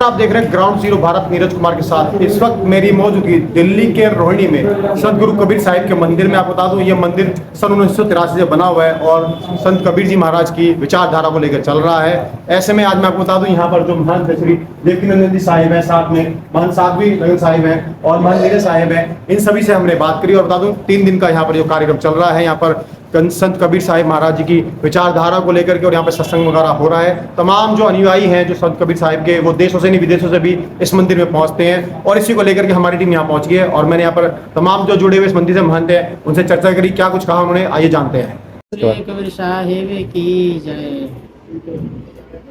आप देख रहे हैं ग्राउंड जीरो भारत नीरज कुमार के साथ। इस वक्त मेरी मौजूदगी दिल्ली के रोहिणी में संत गुरु कबीर साहिब के मंदिर में। आपको बता दूं, ये मंदिर सन 1983 से बना हुआ है और संत कबीर जी महाराज की विचारधारा को लेकर चल रहा है। ऐसे में आज मैं आपको बता दूं, यहाँ पर जो महंत श्री देवकीनंदन जी साहिब है, साथ में महंत साध्वी लगन साहिब है और महंत नीरज साहिब है, इन सभी से हमने बात करी। और बता दूं, 3 दिन का यहाँ पर जो कार्यक्रम चल रहा है, यहाँ पर संत कबीर साहिब महाराज जी की विचारधारा को लेकर के और यहाँ पे सत्संग वगैरह हो रहा है। तमाम जो अनुयायी हैं जो संत कबीर साहिब के, वो देशों से नहीं विदेशों से भी इस मंदिर में पहुंचते हैं और इसी को लेकर के हमारी टीम यहाँ पहुंच गई है। और मैंने यहाँ पर तमाम जो जुड़े हुए इस मंदिर से महंत हैं उनसे चर्चा करी, क्या कुछ कहा उन्होंने, आइए जानते हैं। कबीर साहिब की जय।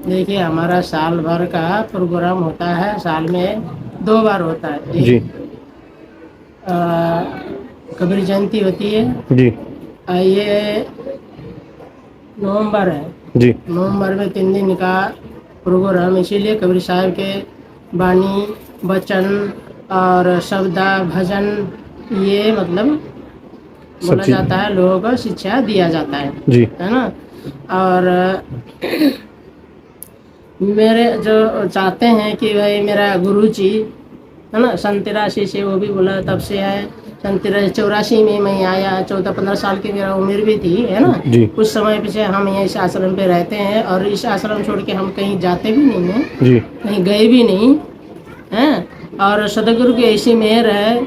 देखिए, हमारा साल भर का प्रोग्राम होता है, साल में 2 बार होता है जी। कबीर जयंती होती है जी। ये नवंबर है जी। नवंबर में 3 दिन का प्रोग्राम, इसीलिए कबीर साहिब के वाणी वचन और शब्द भजन ये मतलब बोला जाता है, लोगों को शिक्षा दिया जाता है जी, है ना। और मेरे जो चाहते हैं कि भाई मेरा गुरु जी है ना, सन 83 से वो भी बोला तब से है। सन 84 में मैं आया, 14-15 साल की मेरा उम्र भी थी, है ना जी। उस समय पे से हम यहाँ इस आश्रम पे रहते हैं और इस आश्रम छोड़ के हम कहीं जाते भी नहीं हैं जी, कहीं गए भी नहीं हैं। और सदगुरु की ऐसी मेहर है,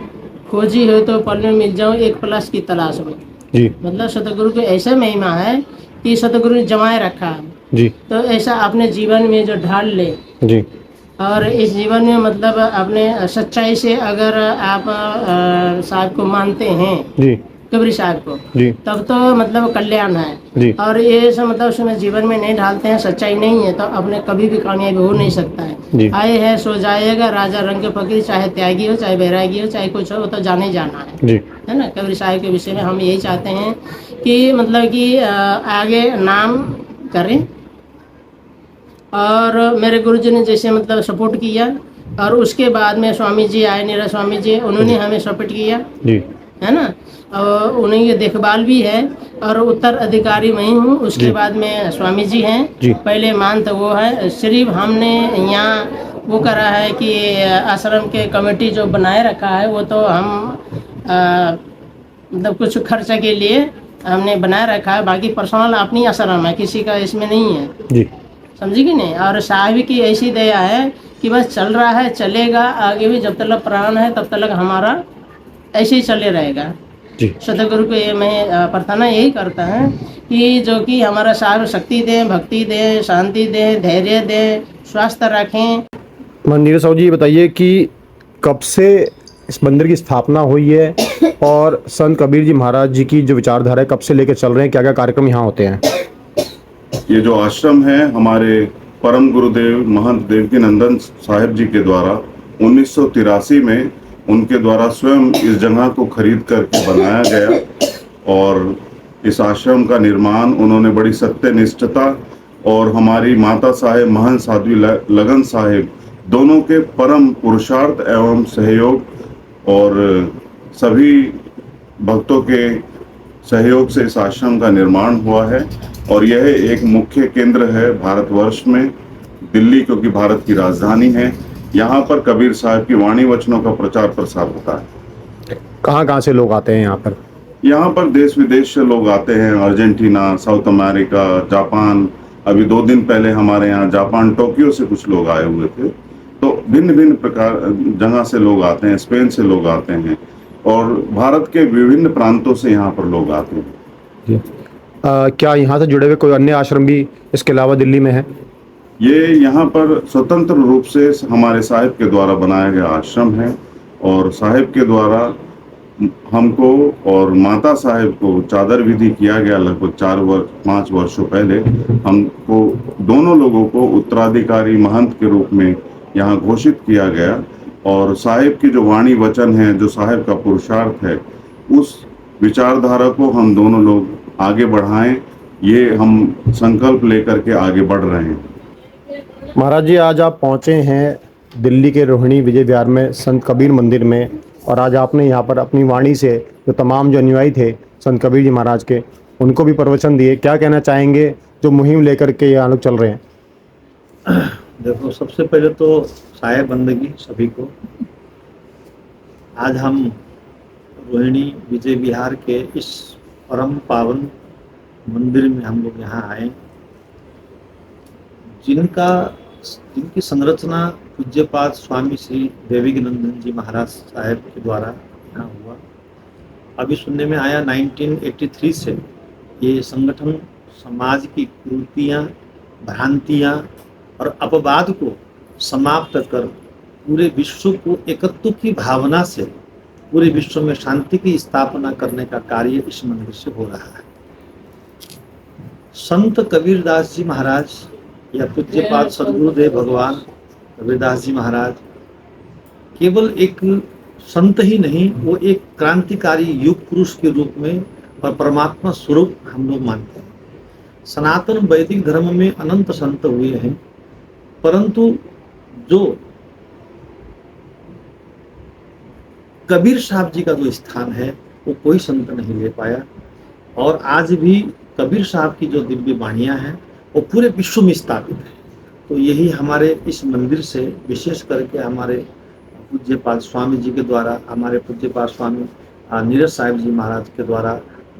खोजी हो तो पल में मिल जाओ, 1+ की तलाश में जी। मतलब सदगुरु की ऐसा महिमा है कि सदगुरु ने जमाए रखा है जी। तो ऐसा अपने जीवन में जो ढाल ले जी, और इस जीवन में मतलब अपने सच्चाई से अगर आप साहब को मानते हैं जी, कबीर साहब को जी, तब तो मतलब कल्याण है जी। और ये सब मतलब उसमें जीवन में नहीं ढालते हैं, सच्चाई नहीं है, तो अपने कभी भी कामयाबी हो नहीं सकता है। आए है सो जाएगा, राजा रंग के फकीर, चाहे त्यागी हो चाहे बैरागी हो चाहे कुछ हो, वो तो जाने जाना है जी, है ना। कबीर साहब के विषय में हम यही चाहते हैं कि मतलब कि आगे नाम करें। और मेरे गुरुजी ने जैसे मतलब सपोर्ट किया, और उसके बाद में स्वामी जी आए, नीरज स्वामी जी, उन्होंने हमें सपोर्ट किया जी, है ना। और उन्हीं की देखभाल भी है और उत्तराधिकारी मैं हूँ, उसके बाद में स्वामी जी हैं, पहले मान तो वो है। सिर्फ हमने यहाँ वो करा है कि आश्रम के कमेटी जो बनाए रखा है, वो तो हम मतलब कुछ खर्चा के लिए हमने बनाए रखा है, बाकी पर्सनल अपनी आश्रम है, किसी का इसमें नहीं है जी, समझी कि नहीं। और साहिब की ऐसी दया है कि बस चल रहा है, चलेगा आगे भी, जब तक प्राण है तब तक हमारा ऐसे ही चले रहेगा जी। सतगुरु को ये मैं प्रार्थना यही करता है कि जो कि हमारा साहिब शक्ति दें, भक्ति दें, शांति दें, धैर्य दें, स्वास्थ्य रखें। नीरज साहब जी, ये बताइए कि कब से इस मंदिर की स्थापना हुई है और संत कबीर जी महाराज जी की जो विचारधारा है कब से लेकर चल रहे हैं, क्या क्या कार्यक्रम यहाँ होते हैं? ये जो आश्रम है हमारे परम गुरुदेव महंत देवकीनंदन साहिब जी के द्वारा 1983 में उनके द्वारा स्वयं इस जगह को खरीद करके बनाया गया। और इस आश्रम का निर्माण उन्होंने बड़ी सत्यनिष्ठता और हमारी माता साहेब महंत साध्वी लगन साहिब दोनों के परम पुरुषार्थ एवं सहयोग और सभी भक्तों के सहयोग से इस आश्रम का निर्माण हुआ है। और यह एक मुख्य केंद्र है भारतवर्ष में, दिल्ली क्योंकि भारत की राजधानी है। यहाँ पर कबीर साहब की वाणी वचनों का प्रचार प्रसार होता है। कहाँ कहाँ से लोग आते हैं यहाँ पर? यहाँ पर देश विदेश से लोग आते हैं, अर्जेंटीना, साउथ अमेरिका, जापान। अभी 2 दिन पहले हमारे यहाँ जापान टोक्यो से कुछ लोग आए हुए थे। तो भिन्न भिन्न प्रकार जगह से लोग आते हैं, स्पेन से लोग आते हैं और भारत के विभिन्न प्रांतों से यहाँ पर लोग आते हैं। क्या यहाँ से जुड़े हुए कोई अन्य आश्रम भी इसके अलावा दिल्ली में है? ये यहाँ पर स्वतंत्र रूप से हमारे साहिब के द्वारा बनाया गया आश्रम है और साहिब के द्वारा हमको और माता साहिब को चादर विधि किया गया लगभग 4-5 वर्षों पहले। हमको दोनों लोगों को उत्तराधिकारी महंत के रूप में यहाँ घोषित किया गया। और साहिब की जो वाणी वचन है, जो साहिब का पुरुषार्थ है, उस विचारधारा को हम दोनों लोग आगे बढ़ाएं, ये हम संकल्प लेकर के आगे बढ़ रहे हैं। महाराज जी, आज आप पहुँचे हैं दिल्ली के रोहिणी विजय विहार में संत कबीर मंदिर में, और आज आपने यहाँ पर अपनी वाणी से जो तमाम जो अनुयायी थे संत कबीर जी महाराज के, उनको भी प्रवचन दिए। क्या कहना चाहेंगे जो मुहिम लेकर के यहाँ लोग चल रहे हैं? देखो, सबसे पहले तो साहेब बंदगी सभी को। आज हम रोहिणी विजय विहार के इस परम पावन मंदिर में हम लोग यहाँ आए, जिनकी संरचना पूज्यपाद स्वामी श्री देविकीनंदन जी महाराज साहेब के द्वारा यहाँ हुआ। अभी सुनने में आया 1983 से ये संगठन समाज की कुरीतियाँ, भ्रांतियाँ और अपवाद को समाप्त कर पूरे विश्व को एकत्व की भावना से पूरे विश्व में शांति की स्थापना करने का कार्य इस मंदिर से हो रहा है। संत कबीरदास जी महाराज या पूज्यपाद सद्गुरुदेव भगवान कबीरदास जी महाराज केवल एक संत ही नहीं, वो एक क्रांतिकारी युग पुरुष के रूप में और परमात्मा स्वरूप हम लोग मानते हैं। सनातन वैदिक धर्म में अनंत संत हुए हैं, परंतु जो कबीर साहब जी का जो स्थान है वो कोई संत नहीं ले पाया। और आज भी कबीर साहब की जो दिव्य वाणियाँ हैं वो पूरे विश्व में स्थापित है। तो यही हमारे इस मंदिर से विशेष करके हमारे पूज्यपाद स्वामी जी के द्वारा, हमारे पूज्यपाद स्वामी नीरज साहिब जी महाराज के द्वारा,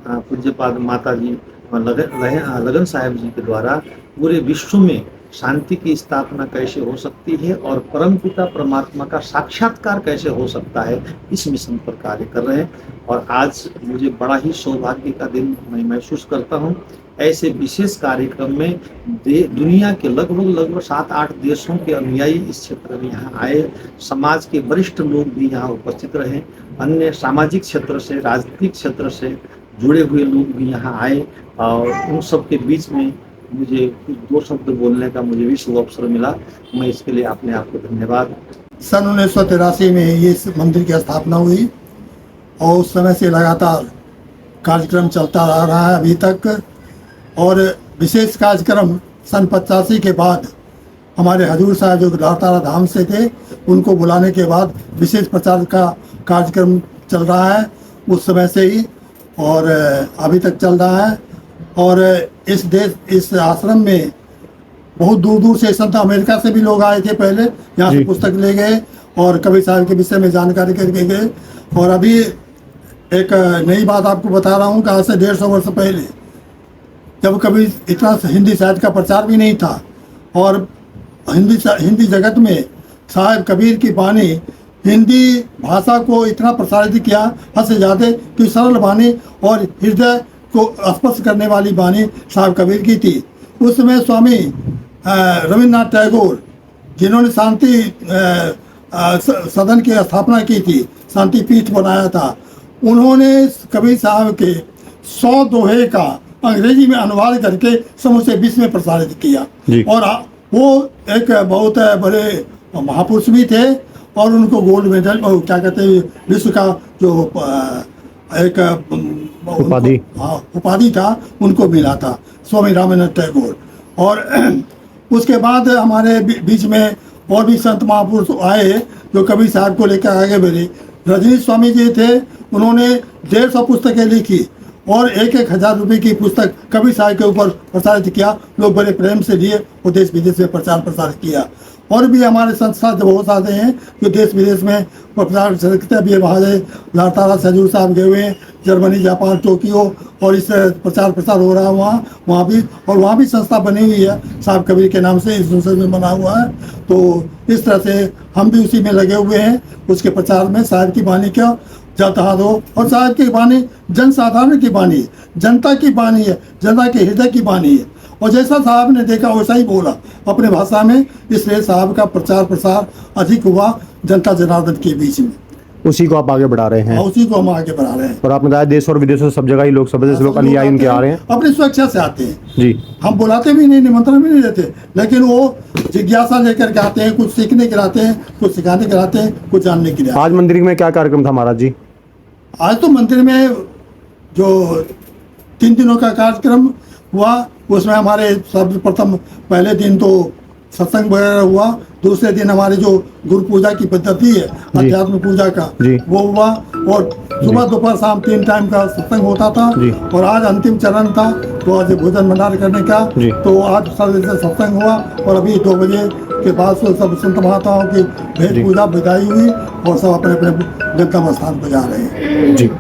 पूज्यपाद माता जी लगन साहिब जी के द्वारा पूरे विश्व में शांति की स्थापना कैसे हो सकती है और परमपिता परमात्मा का साक्षात्कार कैसे हो सकता है, इस मिशन पर कार्य कर रहे हैं। और आज मुझे बड़ा ही सौभाग्य का दिन मैं महसूस करता हूँ। ऐसे विशेष कार्यक्रम में दुनिया के लगभग 7-8 देशों के अनुयायी इस क्षेत्र में यहाँ आए। समाज के वरिष्ठ लोग भी यहाँ उपस्थित रहे, अन्य सामाजिक क्षेत्र से, राजनीतिक क्षेत्र से जुड़े हुए लोग भी यहाँ आए और उन सब के बीच में मुझे कुछ 2 शब्द बोलने का मुझे भी शुभ अवसर मिला। मैं इसके लिए अपने आप को धन्यवाद। सन 1983 में ये इस मंदिर की स्थापना हुई और उस समय से लगातार कार्यक्रम चलता आ रहा है अभी तक। और विशेष कार्यक्रम सन 85 के बाद हमारे हजूर साहब जो लाड़तारा धाम से थे, उनको बुलाने के बाद विशेष प्रचार का कार्यक्रम चल रहा है उस समय से ही और अभी तक चल रहा है। और इस आश्रम में बहुत दूर दूर से संत अमेरिका से भी लोग आए थे, पहले यहाँ से पुस्तक ले गए और कबीर साहब के विषय में जानकारी करके गए। और अभी एक नई बात आपको बता रहा हूँ कि आज से 150 वर्ष पहले जब कभी इतना हिंदी साहित्य का प्रचार भी नहीं था और हिंदी जगत में साहिब कबीर की वाणी हिंदी भाषा को इतना प्रसारित किया हद से ज़्यादा कि सरल वाणी और हृदय को स्पर्श करने वाली वाणी साहिब कबीर की थी। उस समय स्वामी रविन्द्रनाथ टैगोर जिन्होंने शांति सदन की स्थापना की थी, शांति पीठ बनाया था, उन्होंने कबीर साहब के 100 दोहे का अंग्रेजी में अनुवाद करके समूचे विश्व में प्रसारित किया। और वो एक बहुत बड़े महापुरुष भी थे और उनको गोल्ड मेडल क्या कहते हैं विश्व का जो एक उपाधि था उनको मिला था, स्वामी रामनाथ टैगोर। और उसके बाद हमारे बीच में और भी संत महापुरुष आए जो कबीर साहब को लेकर आगे बढ़े। रजनीश स्वामी जी थे, उन्होंने 150 पुस्तकें लिखी और 1,000 रुपये की पुस्तक कबीर साहब के ऊपर प्रसारित किया। लोग बड़े प्रेम से लिए और देश विदेश में प्रचार प्रसार किया। और भी हमारे संस्था बहुत सारे हैं जो देश विदेश में प्रचार करते हैं। अभी वहाँ लाड़तारा से हजूर साहब गए हुए हैं, जर्मनी, जापान, टोक्यो, और इस प्रचार प्रसार हो रहा है वहाँ भी। और वहाँ भी संस्था बनी हुई है साहब कबीर के नाम से, इस संसद में बना हुआ है। तो इस तरह से हम भी उसी में लगे हुए हैं, उसके प्रचार में। साहब की वाणी क्या जाता हो, और साहब की वाणी जन साधारण की वाणी है, जनता की वाणी है, जनता के हृदय की वाणी है। और जैसा साहब ने देखा वैसा ही बोला अपने भाषा में, इसलिए साहब का प्रचार प्रसार अधिक हुआ जनता जनार्दन के बीच में। उसी को आप आगे बढ़ा रहे हैं। उसी को हम आगे बढ़ा रहे हैं। और आपने कहा देश और विदेशों से सब जगह ही लोग सब लोग अनुयायी उनके आ रहे हैं, अपनी स्वेच्छा से आते हैं जी। हम बुलाते भी नहीं, निमंत्रण भी नहीं देते, लेकिन वो जिज्ञासा लेकर के आते हैं, कुछ सीखने के आते हैं, कुछ सिखाने के आते हैं, कुछ जानने के लिए। आज मंदिर में क्या कार्यक्रम था महाराज जी? आज तो मंदिर में जो 3 दिनों का कार्यक्रम हुआ, उसमें हमारे सर्वप्रथम पहले दिन तो सत्संग वगैरह हुआ, दूसरे दिन हमारे जो गुरु पूजा की पद्धति है अध्यात्म पूजा का वो हुआ, और सुबह दोपहर शाम 3 टाइम का सत्संग होता था। और आज अंतिम चरण था, तो आज भोजन भंडार करने का, तो आज सत्संग हुआ और अभी 2 बजे के बाद से सब संत महात्माओं की भेंट पूजा विदाई हुई और सब अपने अपने गंतव्य स्थान पर जा रहे हैं। जी